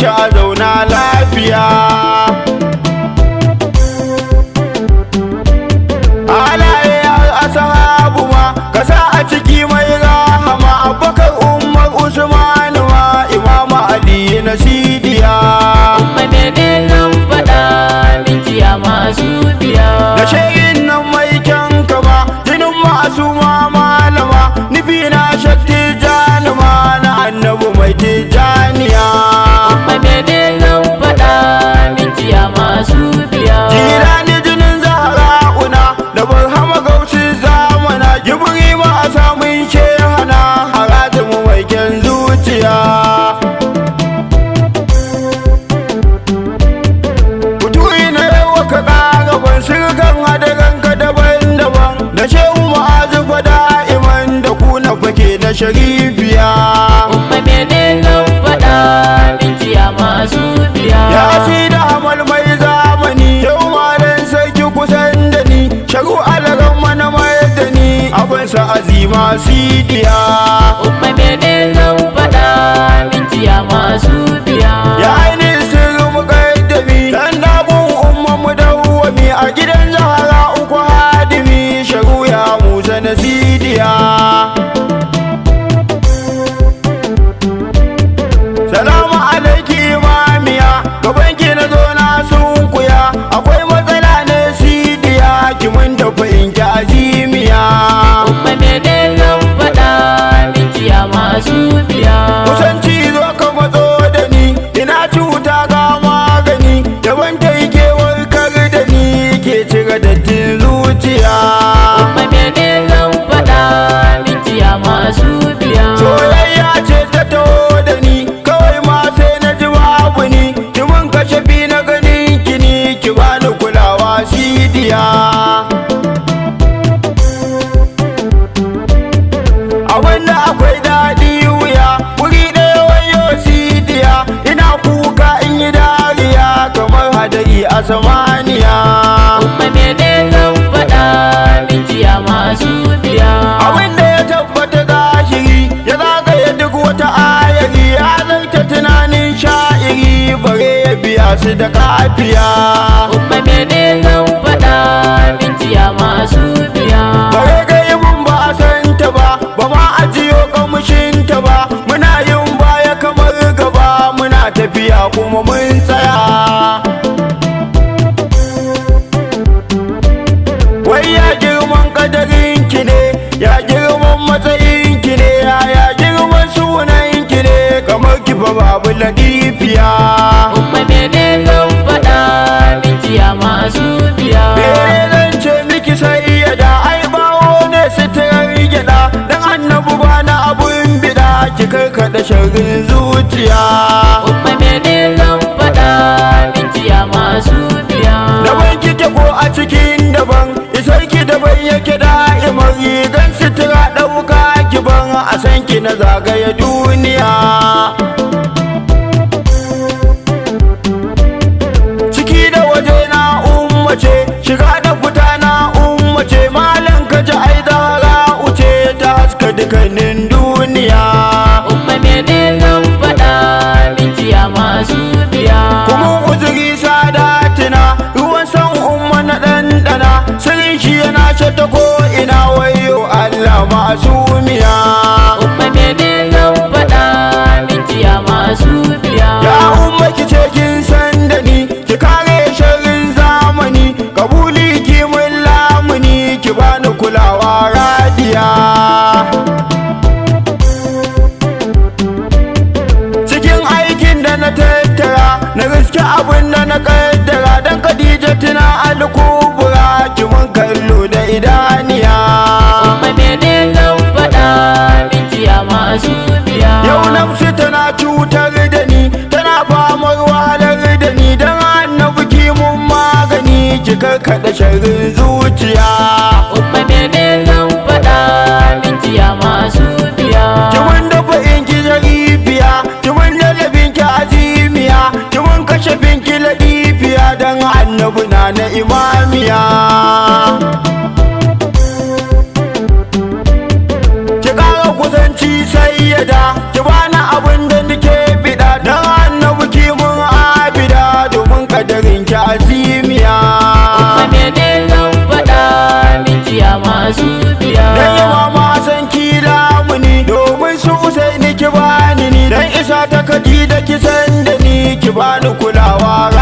shi a zauna lafiya. Halaye ashabu ma kasa a ciki mai rahama, Abubakar, Umar, Usman ma Imam Ali na Sidiya. Umma mene zan faɗa miki ya masu biya. Da shayin nan mai kyan kama, jinin masu ma malama, nufi na shakti janima na annabu mai tijaniya. Umma mene zan faɗa miki ya masu biya. Jirani jinin zahra'una da barhama gausin zamana, jibri ma a samun shehana harajin mai kyan zuciya. Kuturi na yawa ka ƙara ban sirkan hadaran ka daban-daban, da shehu ma'azu fa da'iman da ku na fake na sharifiya. Umma mene zan faɗa miki ya masu biya. Ya si da hamal mai zamani, yau malan sarki kusan da ni, sharu alaran mana mai da ni, abinsa azima sidiya. Umma mene zan faɗa miki ya masu biya. Ya ainihin sirri muƙaddami, dan dagun umman mu dawwami, a gidan zahara uku hadimi, sharu ya musa na sidiya. Salamu alaiki imamiya, gabanki na zo na sunkuya, akwai matsala ne sidiya, ki mun tafi in ki azimiya. Umma mene zan faɗa miki ya masu biya. Kusanci zo ka matso da ni, ina cuta ga magani, daban ta yi kewar kar da ni, ke cire dattin zuciya. Umma mene zan faɗa miki ya masu biya. Soyayya ce ta taho da ni, kawai ma sai na ji babu ni, ki mun kashe fi na ganin ki ni, ki bani kulawa sidiya. Abinda akwai daɗi wuya, wuri ɗaya wayo sidiya, ina kuka in yi dariya kamar hadari a samaniya. Umma mene zan faɗa miki ya masu biya. Abinda ya tabbata zahiri, ya zagaye duk wata ayari, ya zarta tunanin sha'iri, bare ya biya su da kafiya. Umma mene zan faɗa miki ya masu biya. Bare gaibin ba a santa ba, ba ma ajiyo kamushinta ba, muna yin baya kamar gaba, muna tafiya kuma mun tsaya. Wai ya girman kadarinki ne, ya girman matsayinki ne, ya girman sunanki ne, kamar ki fa babu ladifiya. Umma mene zan faɗa miki ya masu biya. Bere zan ce miki sai ya da, ai bawo ne sitirar gyaɗa, dan annabu ba na abun bida, ki karkaɗa sharrin zuciya. Umma mene zan faɗa miki ya masu biya. Daban kike ko a cikin daban, isar ki daban yake da'imar, rigan sitira ɗauka ki ban, a san ki na zagaye duniya. Ciki da waje na ummace, shiga da fita na ummace, malam ka ji ai zahara uce, ta haska dukkanin duniya. Umma mene zan faɗa miki ya masu biya. Kuma uzuri sadatina, ruwan san umma na ɗanɗana, sirrin shi yana ta ko ina, wayo Allah masumiya. Umma mene zan faɗa miki ya masu biya. Ya umma ki ce kin san da ni, ki kare sharrin zamani, kabuli ki mun lamuni, ki bani kulawa radiya. Cikin aikin da na tattara, na riske abin da na kaddara, dan Khadija tuna alkubura, ki mun kallo da idaniya. Umma mene zan faɗa miki ya masu biya. Yau nafsi tana cutar da ni, tana famar wahalar da ni, dan annabi ki mun magani, ki karkaɗa sharrin zuciya. Umma mene zan faɗa miki ya masu biya. Ki mun dafa in ki jarifiya, ki mun jalabin ki azimiya, ki mun kashe binki ladifiya, dan annabi na imamiya. Ki ƙara kusanci sayyada, ki bani abin da nake bida, dan annabi ki ki bani kulawa